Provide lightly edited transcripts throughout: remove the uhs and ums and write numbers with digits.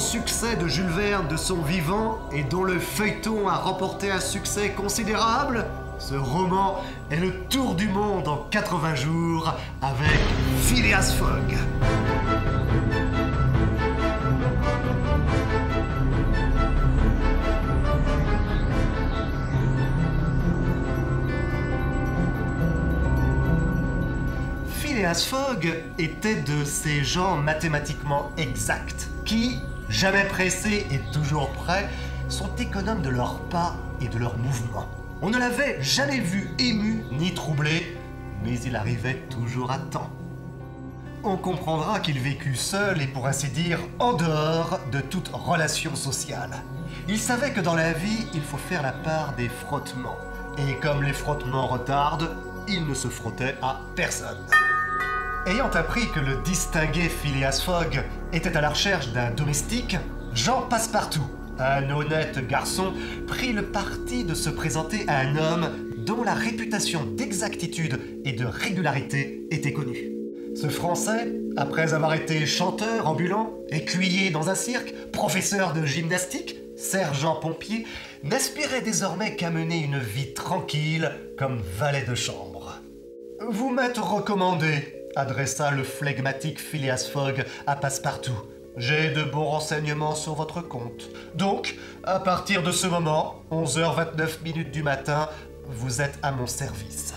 succès de Jules Verne de son vivant et dont le feuilleton a remporté un succès considérable, ce roman est le tour du monde en 80 jours avec Phileas Fogg. Phileas Fogg était de ces gens mathématiquement exacts qui, jamais pressés et toujours prêts, sont économes de leurs pas et de leurs mouvements. On ne l'avait jamais vu ému ni troublé, mais il arrivait toujours à temps. On comprendra qu'il vécut seul et pour ainsi dire en dehors de toute relation sociale. Il savait que dans la vie, il faut faire la part des frottements. Et comme les frottements retardent, il ne se frottait à personne. Ayant appris que le distingué Phileas Fogg était à la recherche d'un domestique, Jean Passepartout, un honnête garçon, prit le parti de se présenter à un homme dont la réputation d'exactitude et de régularité était connue. Ce Français, après avoir été chanteur ambulant, écuyer dans un cirque, professeur de gymnastique, sergent pompier, n'aspirait désormais qu'à mener une vie tranquille comme valet de chambre. « Vous m'êtes recommandé », adressa le flegmatique Phileas Fogg à Passepartout. « J'ai de bons renseignements sur votre compte. Donc, à partir de ce moment, 11h29 du matin, vous êtes à mon service. »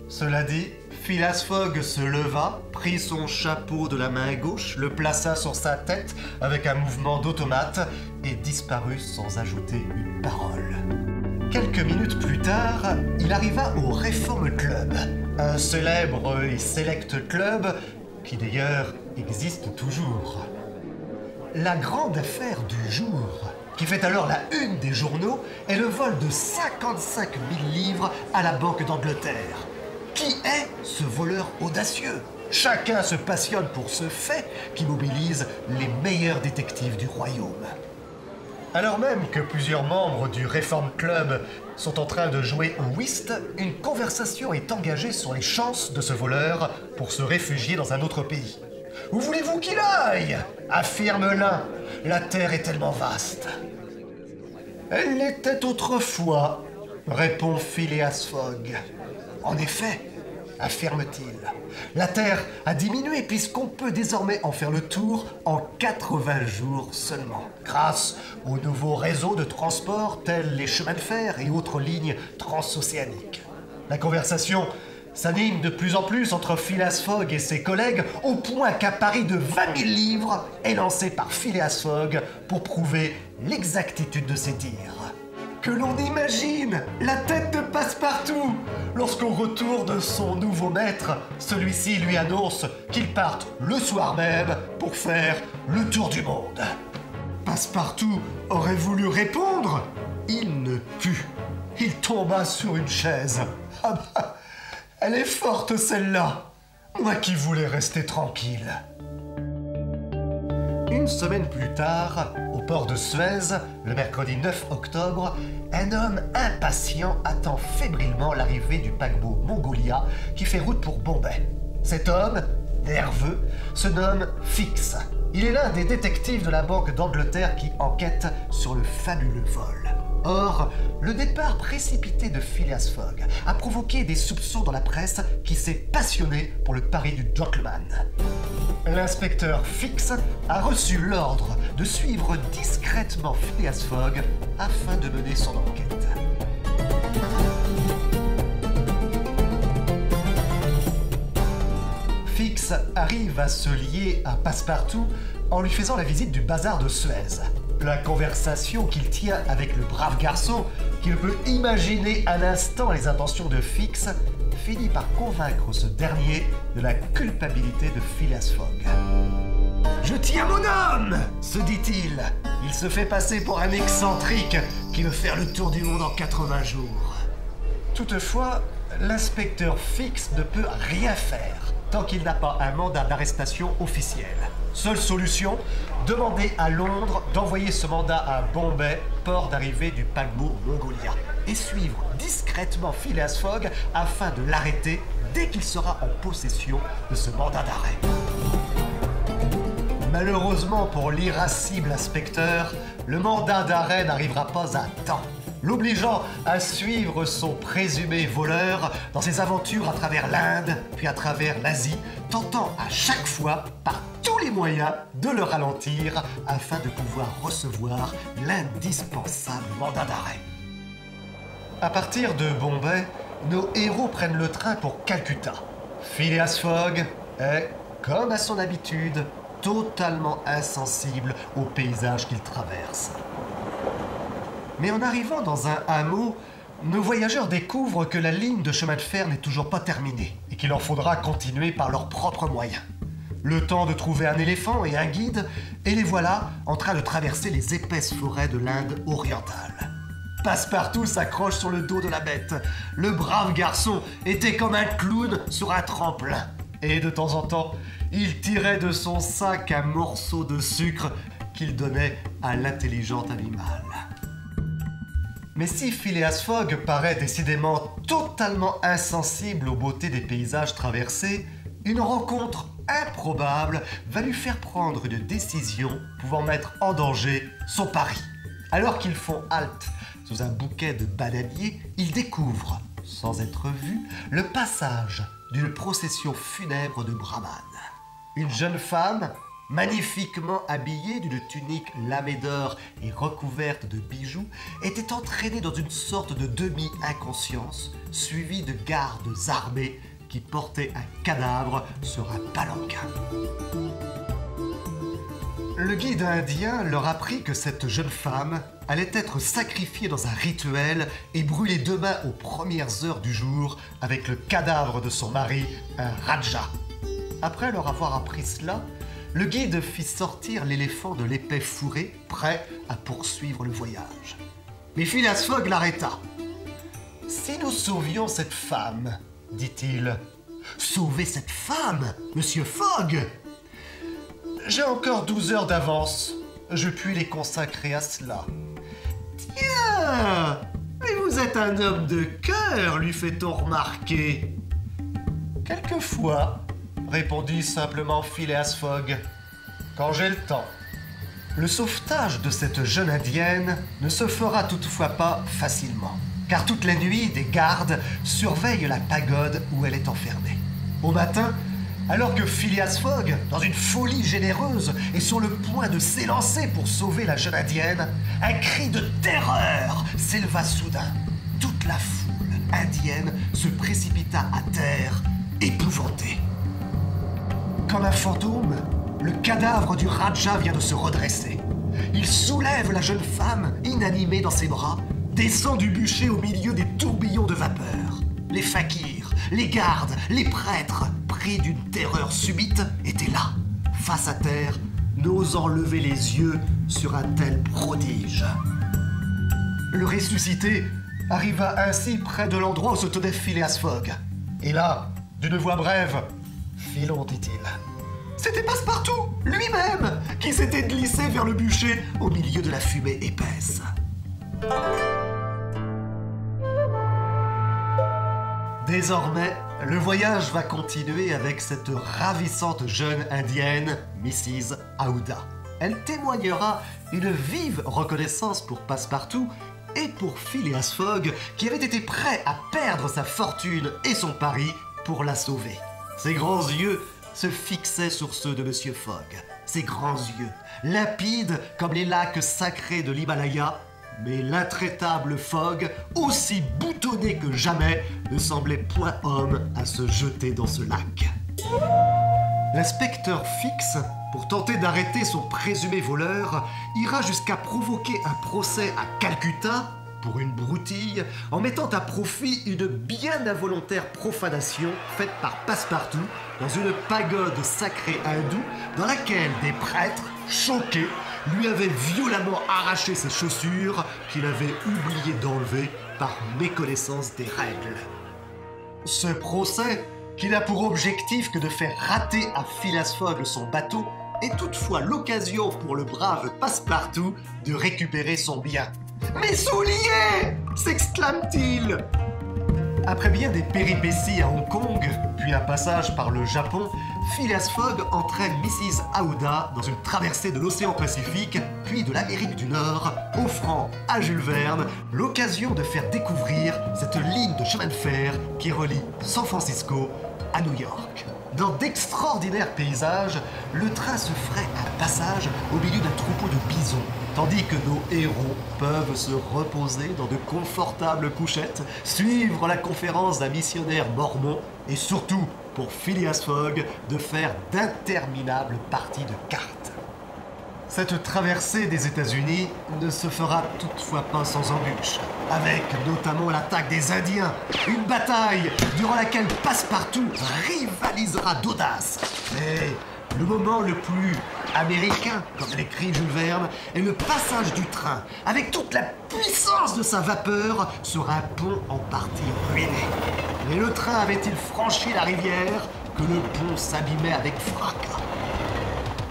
Cela dit, Phileas Fogg se leva, prit son chapeau de la main gauche, le plaça sur sa tête avec un mouvement d'automate et disparut sans ajouter une parole. Quelques minutes plus tard, il arriva au Reform Club, un célèbre et sélect club qui d'ailleurs existe toujours. La grande affaire du jour, qui fait alors la une des journaux, est le vol de 55 000 livres à la Banque d'Angleterre. Qui est ce voleur audacieux? Chacun se passionne pour ce fait qui mobilise les meilleurs détectives du royaume. Alors même que plusieurs membres du Reform Club sont en train de jouer au whist, une conversation est engagée sur les chances de ce voleur pour se réfugier dans un autre pays. « Où voulez-vous qu'il aille ?» affirme l'un. « La terre est tellement vaste. »« Elle l'était autrefois, » répond Phileas Fogg. « En effet, » affirme-t-il, « la Terre a diminué puisqu'on peut désormais en faire le tour en 80 jours seulement, grâce aux nouveaux réseaux de transport tels les chemins de fer et autres lignes transocéaniques. » La conversation s'anime de plus en plus entre Phileas Fogg et ses collègues au point qu'un pari de 20 000 livres est lancé par Phileas Fogg pour prouver l'exactitude de ses dires. Que l'on imagine la tête de Passepartout lorsqu'au retour de son nouveau maître, celui-ci lui annonce qu'il parte le soir même pour faire le tour du monde. Passepartout aurait voulu répondre, il ne put. Il tomba sur une chaise. Ah bah, elle est forte celle-là. Moi qui voulais rester tranquille. Une semaine plus tard, au port de Suez, le mercredi 9 octobre, un homme impatient attend fébrilement l'arrivée du paquebot Mongolia qui fait route pour Bombay. Cet homme, nerveux, se nomme Fix. Il est l'un des détectives de la Banque d'Angleterre qui enquête sur le fabuleux vol. Or, le départ précipité de Phileas Fogg a provoqué des soupçons dans la presse qui s'est passionnée pour le pari du gentleman. L'inspecteur Fix a reçu l'ordre de suivre discrètement Phileas Fogg afin de mener son enquête. Fix arrive à se lier à Passepartout en lui faisant la visite du bazar de Suez. La conversation qu'il tient avec le brave garçon, qui ne peut imaginer un instant les intentions de Fix, finit par convaincre ce dernier de la culpabilité de Phileas Fogg. « Je tiens mon homme !» se dit-il. Il se fait passer pour un excentrique qui veut faire le tour du monde en 80 jours. Toutefois, l'inspecteur Fix ne peut rien faire tant qu'il n'a pas un mandat d'arrestation officiel. Seule solution, demander à Londres d'envoyer ce mandat à Bombay, port d'arrivée du paquebot Mongolia, et suivre discrètement Phileas Fogg afin de l'arrêter dès qu'il sera en possession de ce mandat d'arrêt. Malheureusement pour l'irascible inspecteur, le mandat d'arrêt n'arrivera pas à temps, l'obligeant à suivre son présumé voleur dans ses aventures à travers l'Inde, puis à travers l'Asie, tentant à chaque fois, par tous les moyens, de le ralentir afin de pouvoir recevoir l'indispensable mandat d'arrêt. À partir de Bombay, nos héros prennent le train pour Calcutta. Phileas Fogg est, comme à son habitude, totalement insensible au paysage qu'il traverse. Mais en arrivant dans un hameau, nos voyageurs découvrent que la ligne de chemin de fer n'est toujours pas terminée et qu'il leur faudra continuer par leurs propres moyens. Le temps de trouver un éléphant et un guide, et les voilà en train de traverser les épaisses forêts de l'Inde orientale. Passepartout s'accroche sur le dos de la bête. Le brave garçon était comme un clown sur un tremplin. Et de temps en temps, il tirait de son sac un morceau de sucre qu'il donnait à l'intelligent animal. Mais si Phileas Fogg paraît décidément totalement insensible aux beautés des paysages traversés, une rencontre improbable va lui faire prendre une décision pouvant mettre en danger son pari. Alors qu'ils font halte sous un bouquet de bananiers, ils découvrent, sans être vus, le passage d'une procession funèbre de brahmanes. Une jeune femme, magnifiquement habillée d'une tunique lamée d'or et recouverte de bijoux, était entraînée dans une sorte de demi-inconscience, suivie de gardes armés qui portaient un cadavre sur un palanquin. Le guide indien leur apprit que cette jeune femme allait être sacrifiée dans un rituel et brûlée demain aux premières heures du jour avec le cadavre de son mari, un Raja. Après leur avoir appris cela, le guide fit sortir l'éléphant de l'épais fourré, prêt à poursuivre le voyage. Mais Phileas Fogg l'arrêta. « Si nous sauvions cette femme, dit-il. »« Sauver cette femme, monsieur Fogg ? J'ai encore 12 heures d'avance. Je puis les consacrer à cela. »« Tiens, mais vous êtes un homme de cœur, lui fait-on remarquer. »« Quelquefois, répondit simplement Phileas Fogg, quand j'ai le temps. » Le sauvetage de cette jeune indienne ne se fera toutefois pas facilement, car toute la nuit, des gardes surveillent la pagode où elle est enfermée. Au matin, alors que Phileas Fogg, dans une folie généreuse, est sur le point de s'élancer pour sauver la jeune indienne, un cri de terreur s'éleva soudain. Toute la foule indienne se précipita à terre, épouvantée. Comme un fantôme, le cadavre du Raja vient de se redresser. Il soulève la jeune femme, inanimée dans ses bras, descend du bûcher au milieu des tourbillons de vapeur. Les fakirs, les gardes, les prêtres, pris d'une terreur subite, étaient là, face à terre, n'osant lever les yeux sur un tel prodige. Le ressuscité arriva ainsi près de l'endroit où se tenait Phileas Fogg. Et là, d'une voix brève, « Filons, dit-il. » C'était Passepartout, lui-même, qui s'était glissé vers le bûcher au milieu de la fumée épaisse. Désormais, le voyage va continuer avec cette ravissante jeune indienne, Mrs. Aouda. Elle témoignera une vive reconnaissance pour Passepartout et pour Phileas Fogg, qui avait été prêt à perdre sa fortune et son pari pour la sauver. Ses grands yeux se fixaient sur ceux de Monsieur Fogg. Ses grands yeux, limpides comme les lacs sacrés de l'Himalaya, mais l'intraitable Fogg, aussi boutonné que jamais, ne semblait point homme à se jeter dans ce lac. L'inspecteur Fix, pour tenter d'arrêter son présumé voleur, ira jusqu'à provoquer un procès à Calcutta pour une broutille, en mettant à profit une bien involontaire profanation faite par Passepartout dans une pagode sacrée hindoue dans laquelle des prêtres, choqués, lui avaient violemment arraché ses chaussures qu'il avait oublié d'enlever par méconnaissance des règles. Ce procès, qui n'a pour objectif que de faire rater à Phileas Fogg son bateau, est toutefois l'occasion pour le brave Passepartout de récupérer son bien. « Mes souliers !» s'exclame-t-il. Après bien des péripéties à Hong Kong, Depuis un passage par le Japon, Phileas Fogg entraîne Mrs. Aouda dans une traversée de l'océan Pacifique, puis de l'Amérique du Nord, offrant à Jules Verne l'occasion de faire découvrir cette ligne de chemin de fer qui relie San Francisco à New York. Dans d'extraordinaires paysages, le train se ferait un passage au milieu d'un troupeau de bisons, tandis que nos héros peuvent se reposer dans de confortables couchettes, suivre la conférence d'un missionnaire mormon et surtout, pour Phileas Fogg, de faire d'interminables parties de cartes. Cette traversée des États-Unis ne se fera toutefois pas sans embûches, avec notamment l'attaque des Indiens, une bataille durant laquelle Passepartout rivalisera d'audace. Mais le moment le plus américain, comme l'écrit Jules Verne, est le passage du train, avec toute la puissance de sa vapeur, sur un pont en partie ruiné. Mais le train avait-il franchi la rivière que le pont s'abîmait avec fracas?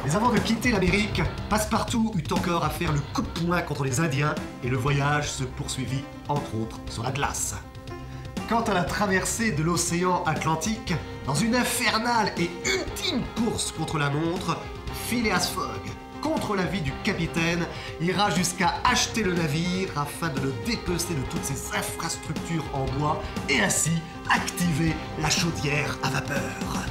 Mais avant de quitter l'Amérique, Passepartout eut encore à faire le coup de poing contre les Indiens et le voyage se poursuivit, entre autres, sur la glace. Quant à la traversée de l'océan Atlantique, dans une infernale et ultime course contre la montre, Phileas Fogg, contre l'avis du capitaine, ira jusqu'à acheter le navire afin de le dépecer de toutes ses infrastructures en bois et ainsi activer la chaudière à vapeur.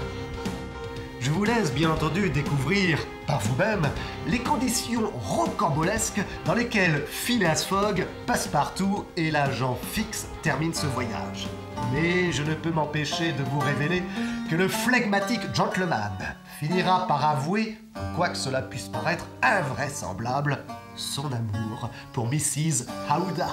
Je vous laisse bien entendu découvrir par vous-même les conditions rocambolesques dans lesquelles Phileas Fogg, Passepartout et l'agent Fix terminent ce voyage. Mais je ne peux m'empêcher de vous révéler que le flegmatique gentleman finira par avouer, quoique cela puisse paraître invraisemblable, son amour pour Mrs. Aouda.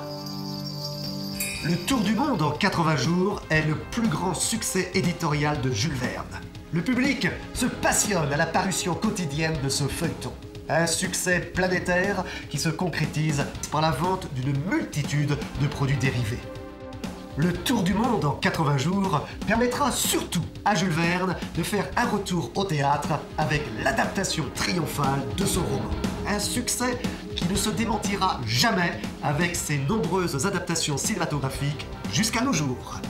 Le Tour du monde en 80 jours est le plus grand succès éditorial de Jules Verne. Le public se passionne à la parution quotidienne de ce feuilleton. Un succès planétaire qui se concrétise par la vente d'une multitude de produits dérivés. Le Tour du monde en 80 jours permettra surtout à Jules Verne de faire un retour au théâtre avec l'adaptation triomphale de son roman. Un succès qui ne se démentira jamais avec ses nombreuses adaptations cinématographiques jusqu'à nos jours.